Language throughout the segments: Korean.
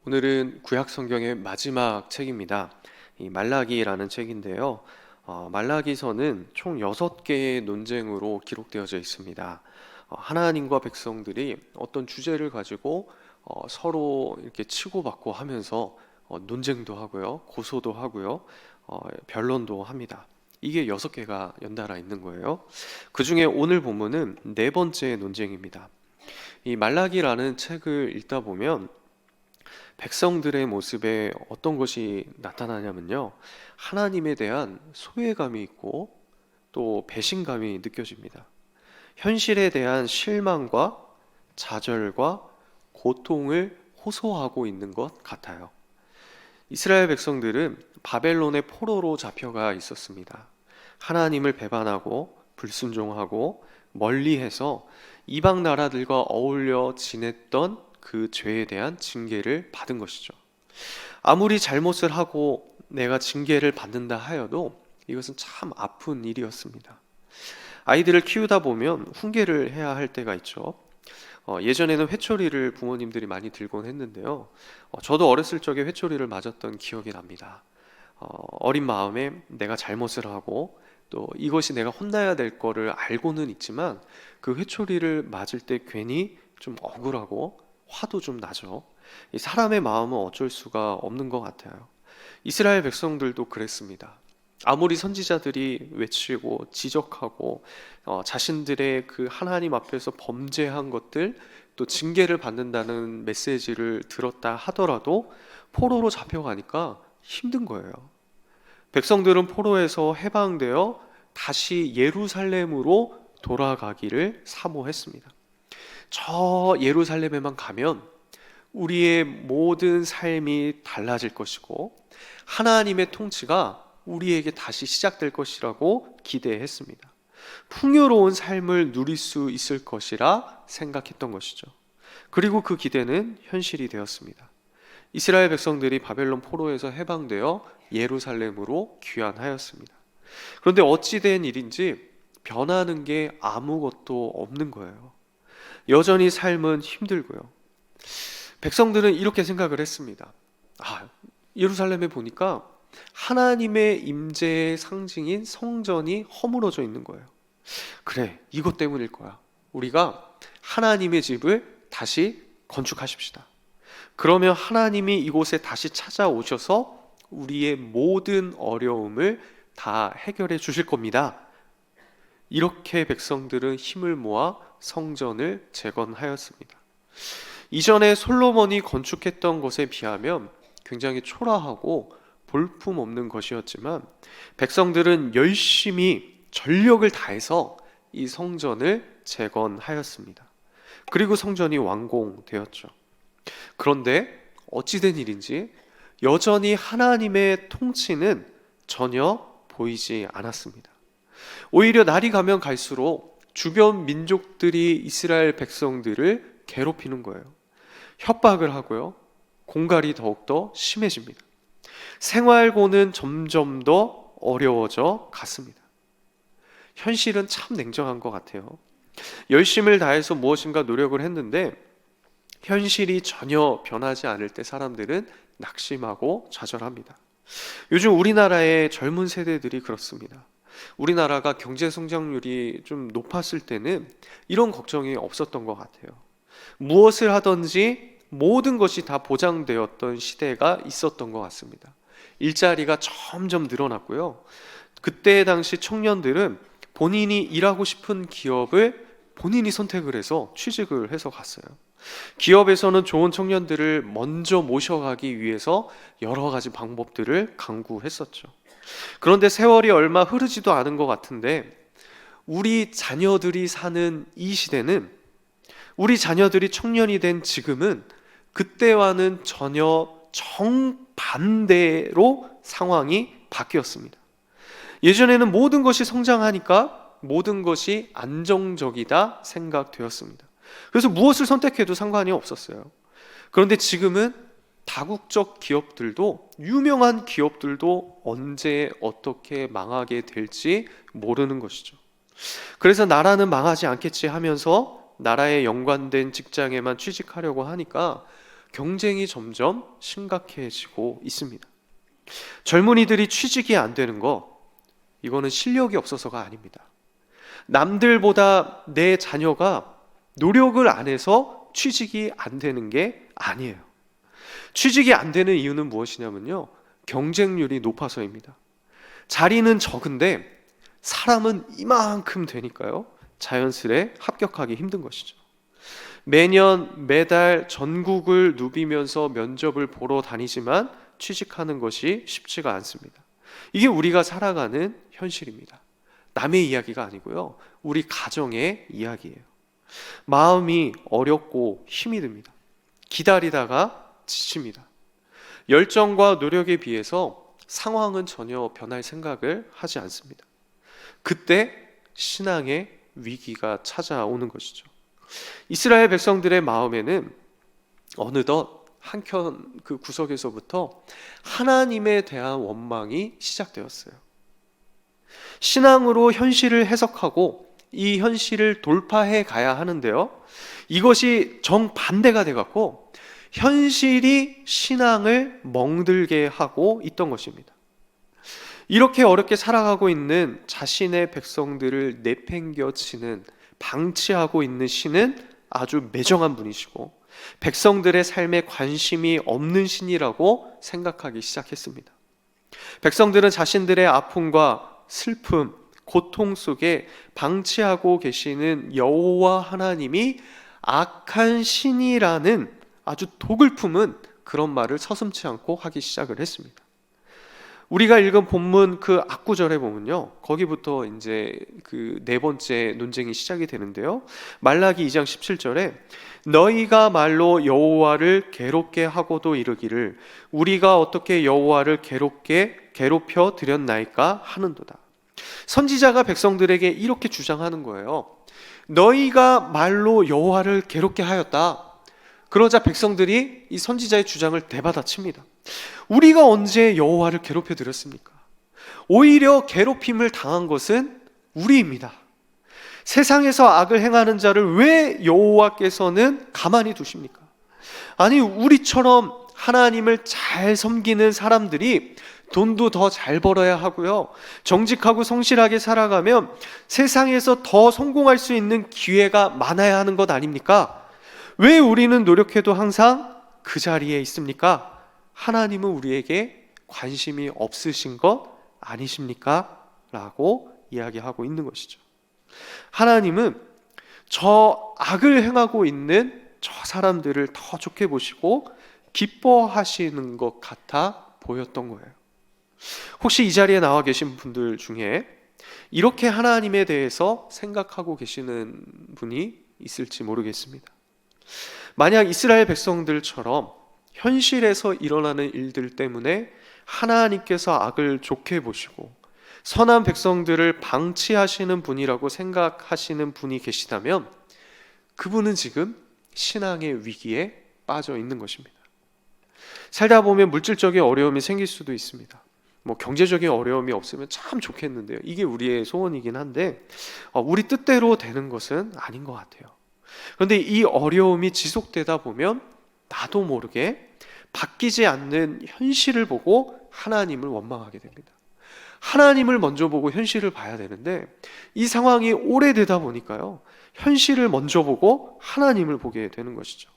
오늘은 구약 성경의 마지막 책입니다. 이 말라기라는 책인데요. 말라기서는 총 6개의 논쟁으로 기록되어져 있습니다. 하나님과 백성들이 어떤 주제를 가지고 서로 이렇게 치고받고 하면서 논쟁도 하고요, 고소도 하고요, 변론도 합니다. 이게 6개가 연달아 있는 거예요. 그 중에 오늘 본문은 네 번째 논쟁입니다. 이 말라기라는 책을 읽다 보면 백성들의 모습에 어떤 것이 나타나냐면요, 하나님에 대한 소외감이 있고 또 배신감이 느껴집니다. 현실에 대한 실망과 좌절과 고통을 호소하고 있는 것 같아요. 이스라엘 백성들은 바벨론의 포로로 잡혀가 있었습니다. 하나님을 배반하고 불순종하고 멀리해서 이방 나라들과 어울려 지냈던 그 죄에 대한 징계를 받은 것이죠. 아무리 잘못을 하고 내가 징계를 받는다 하여도 이것은 참 아픈 일이었습니다. 아이들을 키우다 보면 훈계를 해야 할 때가 있죠. 예전에는 회초리를 부모님들이 많이 들곤 했는데요. 저도 어렸을 적에 회초리를 맞았던 기억이 납니다. 어린 마음에 내가 잘못을 하고 또 이것이 내가 혼나야 될 거를 알고는 있지만 그 회초리를 맞을 때 괜히 좀 억울하고 화도 좀 나죠. 이 사람의 마음은 어쩔 수가 없는 것 같아요. 이스라엘 백성들도 그랬습니다. 아무리 선지자들이 외치고 지적하고 자신들의 그 하나님 앞에서 범죄한 것들 또 징계를 받는다는 메시지를 들었다 하더라도 포로로 잡혀가니까 힘든 거예요. 백성들은 포로에서 해방되어 다시 예루살렘으로 돌아가기를 사모했습니다. 저 예루살렘에만 가면 우리의 모든 삶이 달라질 것이고 하나님의 통치가 우리에게 다시 시작될 것이라고 기대했습니다. 풍요로운 삶을 누릴 수 있을 것이라 생각했던 것이죠. 그리고 그 기대는 현실이 되었습니다. 이스라엘 백성들이 바벨론 포로에서 해방되어 예루살렘으로 귀환하였습니다. 그런데 어찌된 일인지 변하는 게 아무것도 없는 거예요. 여전히 삶은 힘들고요. 백성들은 이렇게 생각을 했습니다. 예루살렘에 보니까 하나님의 임재의 상징인 성전이 허물어져 있는 거예요. 그래, 이것 때문일 거야. 우리가 하나님의 집을 다시 건축하십시다. 그러면 하나님이 이곳에 다시 찾아오셔서 우리의 모든 어려움을 다 해결해 주실 겁니다. 이렇게 백성들은 힘을 모아 성전을 재건하였습니다. 이전에 솔로몬이 건축했던 것에 비하면 굉장히 초라하고 볼품없는 것이었지만 백성들은 열심히 전력을 다해서 이 성전을 재건하였습니다. 그리고 성전이 완공되었죠. 그런데 어찌된 일인지 여전히 하나님의 통치는 전혀 보이지 않았습니다. 오히려 날이 가면 갈수록 주변 민족들이 이스라엘 백성들을 괴롭히는 거예요. 협박을 하고요. 공갈이 더욱더 심해집니다. 생활고는 점점 더 어려워져 갔습니다. 현실은 참 냉정한 것 같아요. 열심을 다해서 무엇인가 노력을 했는데 현실이 전혀 변하지 않을 때 사람들은 낙심하고 좌절합니다. 요즘 우리나라의 젊은 세대들이 그렇습니다. 우리나라가 경제 성장률이 좀 높았을 때는 이런 걱정이 없었던 것 같아요. 무엇을 하든지 모든 것이 다 보장되었던 시대가 있었던 것 같습니다. 일자리가 점점 늘어났고요. 그때 당시 청년들은 본인이 일하고 싶은 기업을 본인이 선택을 해서 취직을 해서 갔어요. 기업에서는 좋은 청년들을 먼저 모셔가기 위해서 여러 가지 방법들을 강구했었죠. 그런데 세월이 얼마 흐르지도 않은 것 같은데 우리 자녀들이 사는 이 시대는, 우리 자녀들이 청년이 된 지금은 그때와는 전혀 정반대로 상황이 바뀌었습니다. 예전에는 모든 것이 성장하니까 모든 것이 안정적이다 생각되었습니다. 그래서 무엇을 선택해도 상관이 없었어요. 그런데 지금은 다국적 기업들도, 유명한 기업들도 언제 어떻게 망하게 될지 모르는 것이죠. 그래서 나라는 망하지 않겠지 하면서 나라에 연관된 직장에만 취직하려고 하니까 경쟁이 점점 심각해지고 있습니다. 젊은이들이 취직이 안 되는 거, 이거는 실력이 없어서가 아닙니다. 남들보다 내 자녀가 노력을 안 해서 취직이 안 되는 게 아니에요. 취직이 안 되는 이유는 무엇이냐면요, 경쟁률이 높아서입니다. 자리는 적은데 사람은 이만큼 되니까요, 자연스레 합격하기 힘든 것이죠. 매년 매달 전국을 누비면서 면접을 보러 다니지만 취직하는 것이 쉽지가 않습니다. 이게 우리가 살아가는 현실입니다. 남의 이야기가 아니고요, 우리 가정의 이야기예요. 마음이 어렵고 힘이 듭니다. 기다리다가 지칩니다. 열정과 노력에 비해서 상황은 전혀 변할 생각을 하지 않습니다. 그때 신앙의 위기가 찾아오는 것이죠. 이스라엘 백성들의 마음에는 어느덧 한켠 그 구석에서부터 하나님에 대한 원망이 시작되었어요. 신앙으로 현실을 해석하고 이 현실을 돌파해 가야 하는데요, 이것이 정반대가 돼갖고 현실이 신앙을 멍들게 하고 있던 것입니다. 이렇게 어렵게 살아가고 있는 자신의 백성들을 내팽겨치는, 방치하고 있는 신은 아주 매정한 분이시고 백성들의 삶에 관심이 없는 신이라고 생각하기 시작했습니다. 백성들은 자신들의 아픔과 슬픔, 고통 속에 방치하고 계시는 여호와 하나님이 악한 신이라는 아주 독을 품은 그런 말을 서슴지 않고 하기 시작을 했습니다. 우리가 읽은 본문 그 앞구절에 보면요, 거기부터 이제 그 네 번째 논쟁이 시작이 되는데요, 말라기 2장 17절에 너희가 말로 여호와를 괴롭게 하고도 이르기를 우리가 어떻게 여호와를 괴롭혀 드렸나이까 하는도다. 선지자가 백성들에게 이렇게 주장하는 거예요. 너희가 말로 여호와를 괴롭게 하였다. 그러자 백성들이 이 선지자의 주장을 대받아칩니다. 우리가 언제 여호와를 괴롭혀 드렸습니까? 오히려 괴롭힘을 당한 것은 우리입니다. 세상에서 악을 행하는 자를 왜 여호와께서는 가만히 두십니까? 아니, 우리처럼 하나님을 잘 섬기는 사람들이 돈도 더 잘 벌어야 하고요, 정직하고 성실하게 살아가면 세상에서 더 성공할 수 있는 기회가 많아야 하는 것 아닙니까? 왜 우리는 노력해도 항상 그 자리에 있습니까? 하나님은 우리에게 관심이 없으신 것 아니십니까? 라고 이야기하고 있는 것이죠. 하나님은 저 악을 행하고 있는 저 사람들을 더 좋게 보시고 기뻐하시는 것 같아 보였던 거예요. 혹시 이 자리에 나와 계신 분들 중에 이렇게 하나님에 대해서 생각하고 계시는 분이 있을지 모르겠습니다. 만약 이스라엘 백성들처럼 현실에서 일어나는 일들 때문에 하나님께서 악을 좋게 보시고 선한 백성들을 방치하시는 분이라고 생각하시는 분이 계시다면 그분은 지금 신앙의 위기에 빠져 있는 것입니다. 살다 보면 물질적인 어려움이 생길 수도 있습니다. 경제적인 어려움이 없으면 참 좋겠는데요, 이게 우리의 소원이긴 한데 우리 뜻대로 되는 것은 아닌 것 같아요. 그런데 이 어려움이 지속되다 보면 나도 모르게 바뀌지 않는 현실을 보고 하나님을 원망하게 됩니다. 하나님을 먼저 보고 현실을 봐야 되는데 이 상황이 오래되다 보니까요, 현실을 먼저 보고 하나님을 보게 되는 것이죠.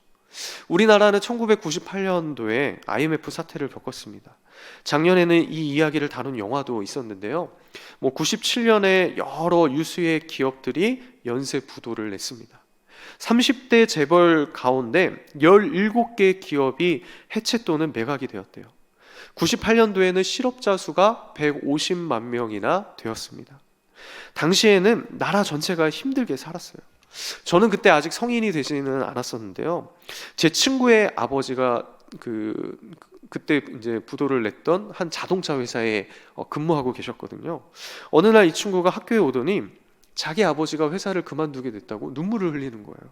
우리나라는 1998년도에 IMF 사태를 겪었습니다. 작년에는 이 이야기를 다룬 영화도 있었는데요, 97년에 여러 유수의 기업들이 연쇄 부도를 냈습니다. 30대 재벌 가운데 17개 기업이 해체 또는 매각이 되었대요. 98년도에는 실업자 수가 150만 명이나 되었습니다. 당시에는 나라 전체가 힘들게 살았어요. 저는 그때 아직 성인이 되지는 않았었는데요, 제 친구의 아버지가 그때 이제 부도를 냈던 한 자동차 회사에 근무하고 계셨거든요. 어느 날 이 친구가 학교에 오더니 자기 아버지가 회사를 그만두게 됐다고 눈물을 흘리는 거예요.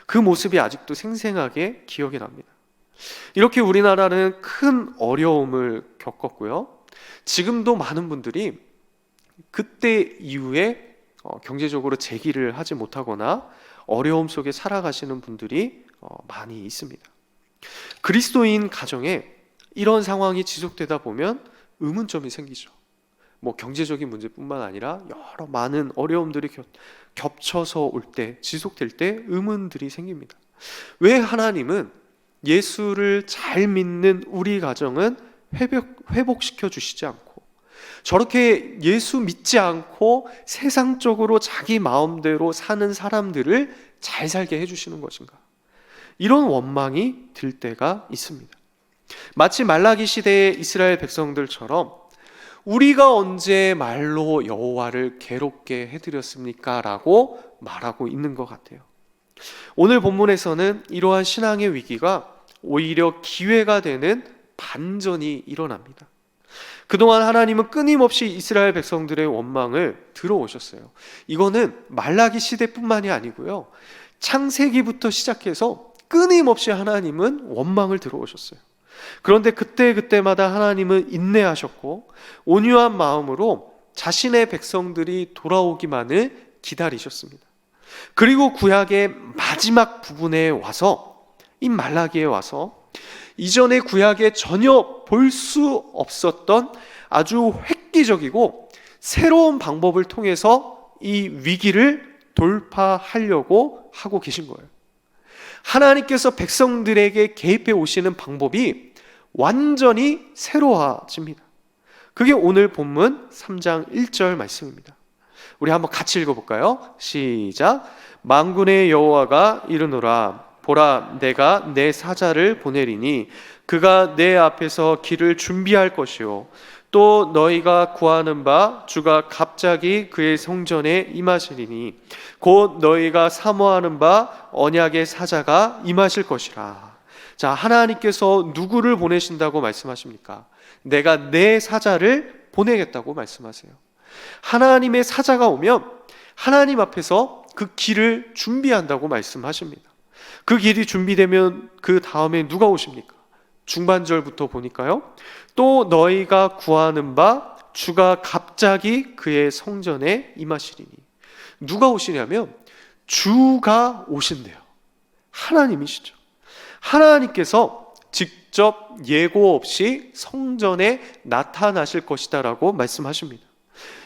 그 모습이 아직도 생생하게 기억이 납니다. 이렇게 우리나라는 큰 어려움을 겪었고요, 지금도 많은 분들이 그때 이후에 경제적으로 재기를 하지 못하거나 어려움 속에 살아가시는 분들이 많이 있습니다. 그리스도인 가정에 이런 상황이 지속되다 보면 의문점이 생기죠. 뭐 경제적인 문제뿐만 아니라 여러 많은 어려움들이 겹쳐서 올 때, 지속될 때 의문들이 생깁니다. 왜 하나님은 예수를 잘 믿는 우리 가정은 회복시켜 주시지 않고, 저렇게 예수 믿지 않고 세상적으로 자기 마음대로 사는 사람들을 잘 살게 해주시는 것인가? 이런 원망이 들 때가 있습니다. 마치 말라기 시대의 이스라엘 백성들처럼 우리가 언제 말로 여호와를 괴롭게 해드렸습니까? 라고 말하고 있는 것 같아요. 오늘 본문에서는 이러한 신앙의 위기가 오히려 기회가 되는 반전이 일어납니다. 그동안 하나님은 끊임없이 이스라엘 백성들의 원망을 들어오셨어요. 이거는 말라기 시대뿐만이 아니고요, 창세기부터 시작해서 끊임없이 하나님은 원망을 들어오셨어요. 그런데 그때마다 하나님은 인내하셨고 온유한 마음으로 자신의 백성들이 돌아오기만을 기다리셨습니다. 그리고 구약의 마지막 부분에 와서, 이 말라기에 와서 이전의 구약에 전혀 볼 수 없었던 아주 획기적이고 새로운 방법을 통해서 이 위기를 돌파하려고 하고 계신 거예요. 하나님께서 백성들에게 개입해 오시는 방법이 완전히 새로워집니다. 그게 오늘 본문 3장 1절 말씀입니다. 우리 한번 같이 읽어볼까요? 시작. 만군의 여호와가 이르노라, 보라, 내가 내 사자를 보내리니 그가 내 앞에서 길을 준비할 것이요, 또 너희가 구하는 바 주가 갑자기 그의 성전에 임하시리니 곧 너희가 사모하는 바 언약의 사자가 임하실 것이라. 자, 하나님께서 누구를 보내신다고 말씀하십니까? 내가 내 사자를 보내겠다고 말씀하세요. 하나님의 사자가 오면 하나님 앞에서 그 길을 준비한다고 말씀하십니다. 그 길이 준비되면 그 다음에 누가 오십니까? 중반절부터 보니까요, 또 너희가 구하는 바 주가 갑자기 그의 성전에 임하시리니. 누가 오시냐면 주가 오신대요. 하나님이시죠. 하나님께서 직접 예고 없이 성전에 나타나실 것이다라고 말씀하십니다.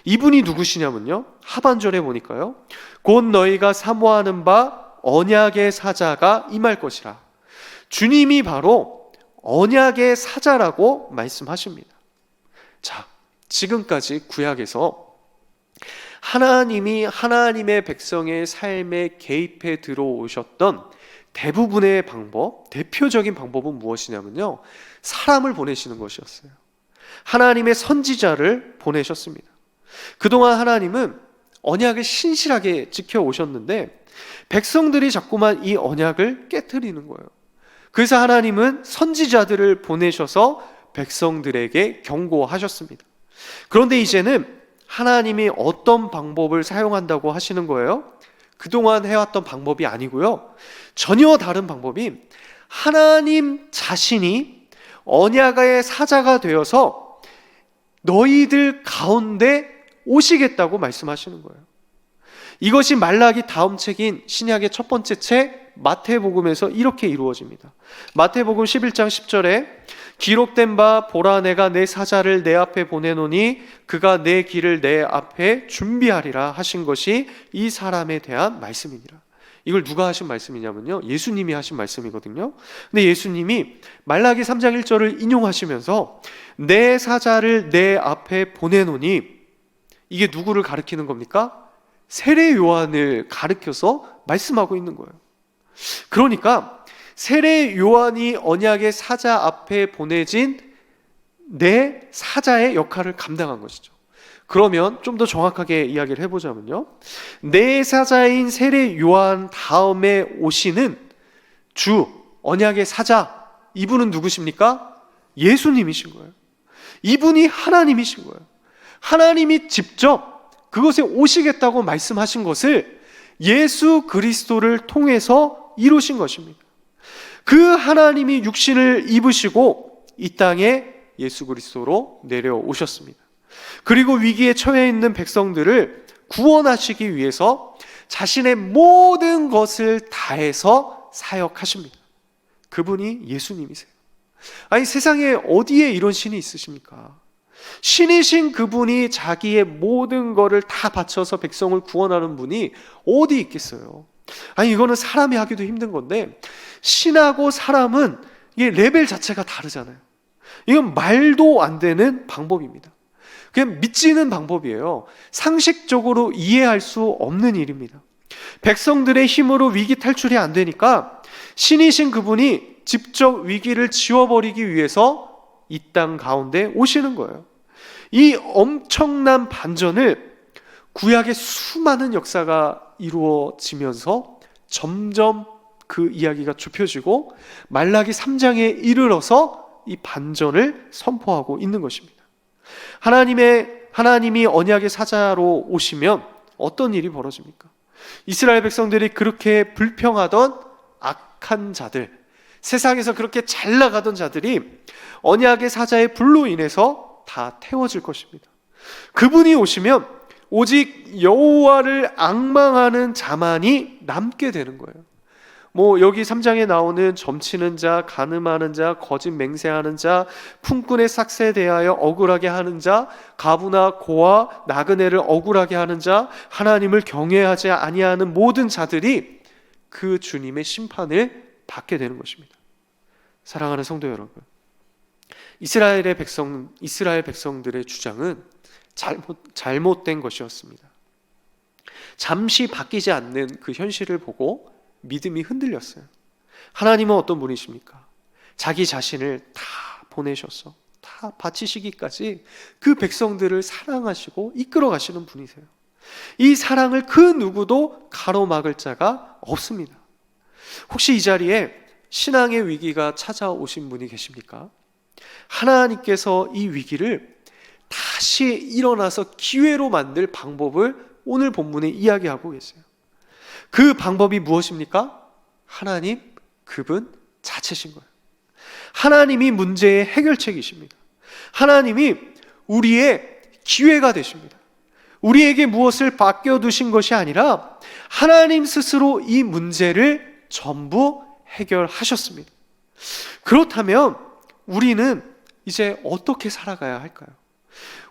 이분이 누구시냐면요, 하반절에 보니까요, 곧 너희가 사모하는 바 언약의 사자가 임할 것이라. 주님이 바로 언약의 사자라고 말씀하십니다. 자, 지금까지 구약에서 하나님이 하나님의 백성의 삶에 개입해 들어오셨던 대부분의 방법, 대표적인 방법은 무엇이냐면요, 사람을 보내시는 것이었어요. 하나님의 선지자를 보내셨습니다. 그동안 하나님은 언약을 신실하게 지켜오셨는데 백성들이 자꾸만 이 언약을 깨트리는 거예요. 그래서 하나님은 선지자들을 보내셔서 백성들에게 경고하셨습니다. 그런데 이제는 하나님이 어떤 방법을 사용한다고 하시는 거예요? 그동안 해왔던 방법이 아니고요, 전혀 다른 방법이 하나님 자신이 언약의 사자가 되어서 너희들 가운데 오시겠다고 말씀하시는 거예요. 이것이 말라기 다음 책인 신약의 첫 번째 책 마태복음에서 이렇게 이루어집니다. 마태복음 11장 10절에 기록된 바 보라, 내가 내 사자를 내 앞에 보내노니 그가 내 길을 내 앞에 준비하리라 하신 것이 이 사람에 대한 말씀이니라. 이걸 누가 하신 말씀이냐면요, 예수님이 하신 말씀이거든요. 근데 예수님이 말라기 3장 1절을 인용하시면서 내 사자를 내 앞에 보내노니, 이게 누구를 가리키는 겁니까? 세례 요한을 가리켜서 말씀하고 있는 거예요. 그러니까 세례 요한이 언약의 사자 앞에 보내진 내 사자의 역할을 감당한 것이죠. 그러면 좀 더 정확하게 이야기를 해보자면요, 내 사자인 세례 요한 다음에 오시는 주, 언약의 사자, 이분은 누구십니까? 예수님이신 거예요. 이분이 하나님이신 거예요. 하나님이 직접 그것에 오시겠다고 말씀하신 것을 예수 그리스도를 통해서 이루신 것입니다. 그 하나님이 육신을 입으시고 이 땅에 예수 그리스도로 내려오셨습니다. 그리고 위기에 처해 있는 백성들을 구원하시기 위해서 자신의 모든 것을 다해서 사역하십니다. 그분이 예수님이세요. 아니, 세상에 어디에 이런 신이 있으십니까? 신이신 그분이 자기의 모든 것을 다 바쳐서 백성을 구원하는 분이 어디 있겠어요? 아니, 이거는 사람이 하기도 힘든 건데, 신하고 사람은 이게 레벨 자체가 다르잖아요. 이건 말도 안 되는 방법입니다. 그냥 믿지는 방법이에요. 상식적으로 이해할 수 없는 일입니다. 백성들의 힘으로 위기 탈출이 안 되니까 신이신 그분이 직접 위기를 지워버리기 위해서 이 땅 가운데 오시는 거예요. 이 엄청난 반전을 구약의 수많은 역사가 이루어지면서 점점 그 이야기가 좁혀지고 말라기 3장에 이르러서 이 반전을 선포하고 있는 것입니다. 하나님이 언약의 사자로 오시면 어떤 일이 벌어집니까? 이스라엘 백성들이 그렇게 불평하던 악한 자들, 세상에서 그렇게 잘 나가던 자들이 언약의 사자의 불로 인해서 다 태워질 것입니다. 그분이 오시면 오직 여호와를 앙망하는 자만이 남게 되는 거예요. 여기 3장에 나오는 점치는 자, 간음하는 자, 거짓 맹세하는 자, 품꾼의 삭세에 대하여 억울하게 하는 자, 가부나 고아, 나그네를 억울하게 하는 자, 하나님을 경외하지 아니하는 모든 자들이 그 주님의 심판을 받게 되는 것입니다. 사랑하는 성도 여러분, 이스라엘 백성들의 주장은 잘못된 것이었습니다. 잠시 바뀌지 않는 그 현실을 보고 믿음이 흔들렸어요. 하나님은 어떤 분이십니까? 자기 자신을 다 보내셔서 다 바치시기까지 그 백성들을 사랑하시고 이끌어 가시는 분이세요. 이 사랑을 그 누구도 가로막을 자가 없습니다. 혹시 이 자리에 신앙의 위기가 찾아오신 분이 계십니까? 하나님께서 이 위기를 다시 일어나서 기회로 만들 방법을 오늘 본문에 이야기하고 계세요. 그 방법이 무엇입니까? 하나님, 그분 자체신 거예요. 하나님이 문제의 해결책이십니다. 하나님이 우리의 기회가 되십니다. 우리에게 무엇을 맡겨두신 것이 아니라 하나님 스스로 이 문제를 전부 해결하셨습니다. 그렇다면 우리는 이제 어떻게 살아가야 할까요?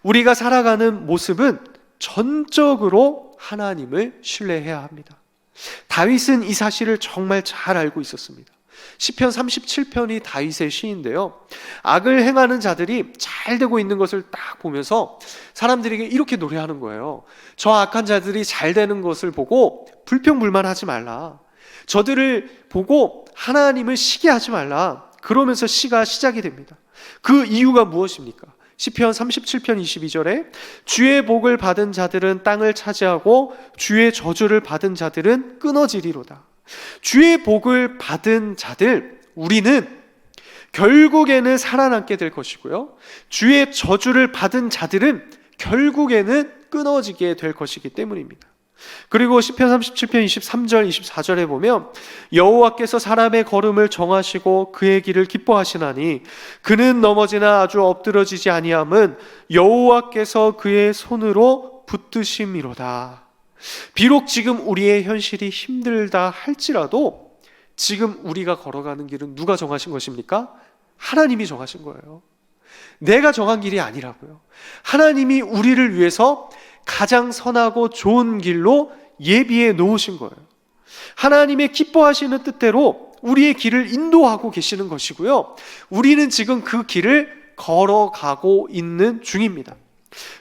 우리가 살아가는 모습은 전적으로 하나님을 신뢰해야 합니다. 다윗은 이 사실을 정말 잘 알고 있었습니다. 시편 37편이 다윗의 시인데요, 악을 행하는 자들이 잘 되고 있는 것을 딱 보면서 사람들에게 이렇게 노래하는 거예요. 저 악한 자들이 잘 되는 것을 보고 불평불만하지 말라. 저들을 보고 하나님을 시기하지 말라. 그러면서 시가 시작이 됩니다. 그 이유가 무엇입니까? 시편 37편 22절에 주의 복을 받은 자들은 땅을 차지하고 주의 저주를 받은 자들은 끊어지리로다. 주의 복을 받은 자들, 우리는 결국에는 살아남게 될 것이고요, 주의 저주를 받은 자들은 결국에는 끊어지게 될 것이기 때문입니다. 그리고 시편 37편 23절 24절에 보면 여호와께서 사람의 걸음을 정하시고 그의 길을 기뻐하시나니 그는 넘어지나 아주 엎드러지지 아니함은 여호와께서 그의 손으로 붙드심이로다. 비록 지금 우리의 현실이 힘들다 할지라도 지금 우리가 걸어가는 길은 누가 정하신 것입니까? 하나님이 정하신 거예요. 내가 정한 길이 아니라고요. 하나님이 우리를 위해서 가장 선하고 좋은 길로 예비해 놓으신 거예요. 하나님의 기뻐하시는 뜻대로 우리의 길을 인도하고 계시는 것이고요, 우리는 지금 그 길을 걸어가고 있는 중입니다.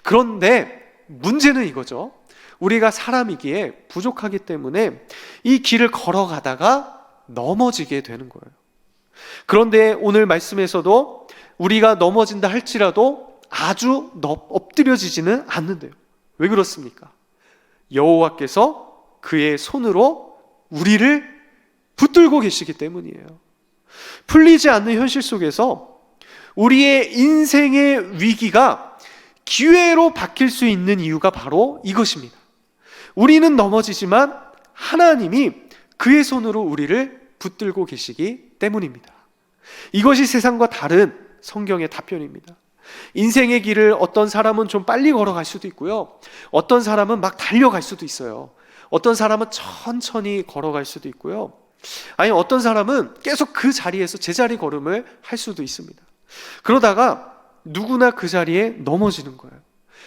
그런데 문제는 이거죠. 우리가 사람이기에 부족하기 때문에 이 길을 걸어가다가 넘어지게 되는 거예요. 그런데 오늘 말씀에서도 우리가 넘어진다 할지라도 아주 엎드려지지는 않는데요. 왜 그렇습니까? 여호와께서 그의 손으로 우리를 붙들고 계시기 때문이에요. 풀리지 않는 현실 속에서 우리의 인생의 위기가 기회로 바뀔 수 있는 이유가 바로 이것입니다. 우리는 넘어지지만 하나님이 그의 손으로 우리를 붙들고 계시기 때문입니다. 이것이 세상과 다른 성경의 답변입니다. 인생의 길을 어떤 사람은 좀 빨리 걸어갈 수도 있고요, 어떤 사람은 막 달려갈 수도 있어요. 어떤 사람은 천천히 걸어갈 수도 있고요, 아니 어떤 사람은 계속 그 자리에서 제자리 걸음을 할 수도 있습니다. 그러다가 누구나 그 자리에 넘어지는 거예요.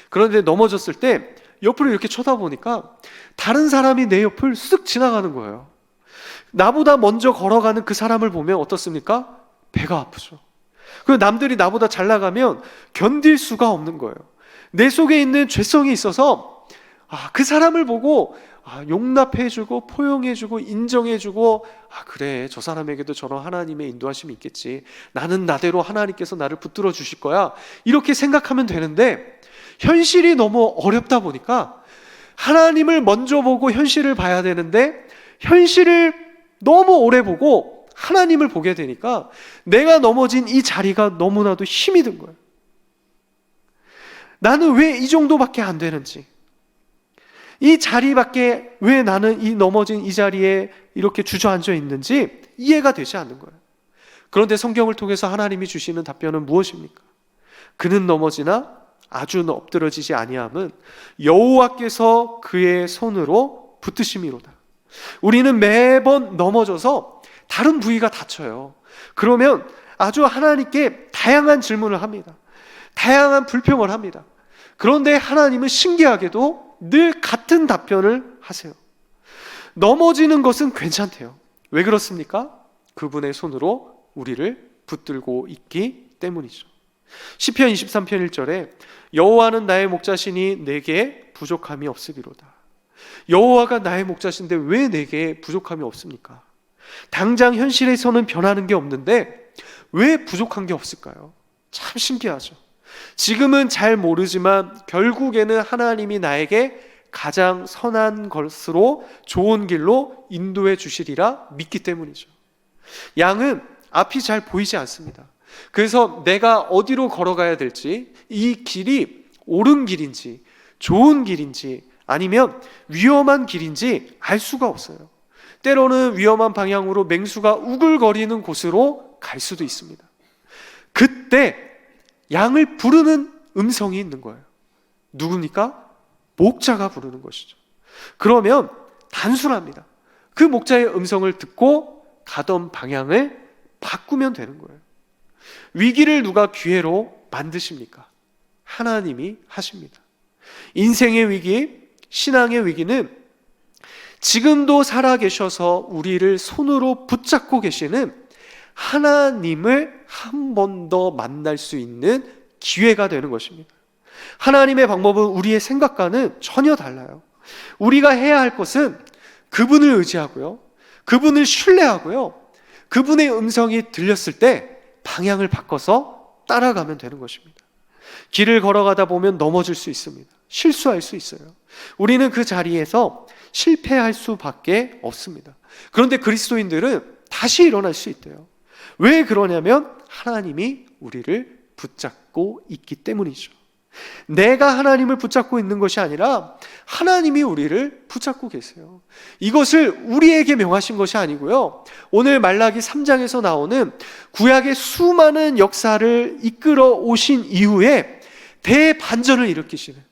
그런데 넘어졌을 때 옆으로 이렇게 쳐다보니까 다른 사람이 내 옆을 쓱 지나가는 거예요. 나보다 먼저 걸어가는 그 사람을 보면 어떻습니까? 배가 아프죠. 그리고 남들이 나보다 잘 나가면 견딜 수가 없는 거예요. 내 속에 있는 죄성이 있어서 그 사람을 보고 용납해주고 포용해주고 인정해주고 그래 저 사람에게도 저런 하나님의 인도하심이 있겠지, 나는 나대로 하나님께서 나를 붙들어 주실 거야, 이렇게 생각하면 되는데 현실이 너무 어렵다 보니까 하나님을 먼저 보고 현실을 봐야 되는데 현실을 너무 오래 보고 하나님을 보게 되니까 내가 넘어진 이 자리가 너무나도 힘이 든 거예요. 나는 왜 이 정도밖에 안 되는지, 이 자리밖에 왜 나는 이 넘어진 이 자리에 이렇게 주저앉아 있는지 이해가 되지 않는 거예요. 그런데 성경을 통해서 하나님이 주시는 답변은 무엇입니까? 그는 넘어지나 아주 엎드러지지 아니함은 여호와께서 그의 손으로 붙드심이로다. 우리는 매번 넘어져서 다른 부위가 다쳐요. 그러면 아주 하나님께 다양한 질문을 합니다. 다양한 불평을 합니다. 그런데 하나님은 신기하게도 늘 같은 답변을 하세요. 넘어지는 것은 괜찮대요. 왜 그렇습니까? 그분의 손으로 우리를 붙들고 있기 때문이죠. 시편 23편 1절에 여호와는 나의 목자시니 내게 부족함이 없으리로다. 여호와가 나의 목자신데 왜 내게 부족함이 없습니까? 당장 현실에서는 변하는 게 없는데 왜 부족한 게 없을까요? 참 신기하죠. 지금은 잘 모르지만 결국에는 하나님이 나에게 가장 선한 것으로 좋은 길로 인도해 주시리라 믿기 때문이죠. 양은 앞이 잘 보이지 않습니다. 그래서 내가 어디로 걸어가야 될지, 이 길이 옳은 길인지 좋은 길인지 아니면 위험한 길인지 알 수가 없어요. 때로는 위험한 방향으로 맹수가 우글거리는 곳으로 갈 수도 있습니다. 그때 양을 부르는 음성이 있는 거예요. 누굽니까? 목자가 부르는 것이죠. 그러면 단순합니다. 그 목자의 음성을 듣고 가던 방향을 바꾸면 되는 거예요. 위기를 누가 기회로 만드십니까? 하나님이 하십니다. 인생의 위기, 신앙의 위기는 지금도 살아계셔서 우리를 손으로 붙잡고 계시는 하나님을 한 번 더 만날 수 있는 기회가 되는 것입니다. 하나님의 방법은 우리의 생각과는 전혀 달라요. 우리가 해야 할 것은 그분을 의지하고요, 그분을 신뢰하고요, 그분의 음성이 들렸을 때 방향을 바꿔서 따라가면 되는 것입니다. 길을 걸어가다 보면 넘어질 수 있습니다. 실수할 수 있어요. 우리는 그 자리에서 실패할 수밖에 없습니다. 그런데 그리스도인들은 다시 일어날 수 있대요. 왜 그러냐면 하나님이 우리를 붙잡고 있기 때문이죠. 내가 하나님을 붙잡고 있는 것이 아니라 하나님이 우리를 붙잡고 계세요. 이것을 우리에게 명하신 것이 아니고요, 오늘 말라기 3장에서 나오는 구약의 수많은 역사를 이끌어 오신 이후에 대반전을 일으키시는,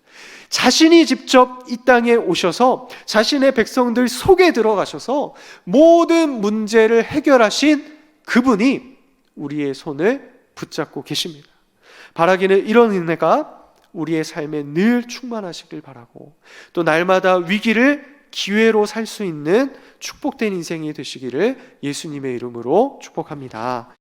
자신이 직접 이 땅에 오셔서 자신의 백성들 속에 들어가셔서 모든 문제를 해결하신 그분이 우리의 손을 붙잡고 계십니다. 바라기는 이런 은혜가 우리의 삶에 늘 충만하시길 바라고, 또 날마다 위기를 기회로 살 수 있는 축복된 인생이 되시기를 예수님의 이름으로 축복합니다.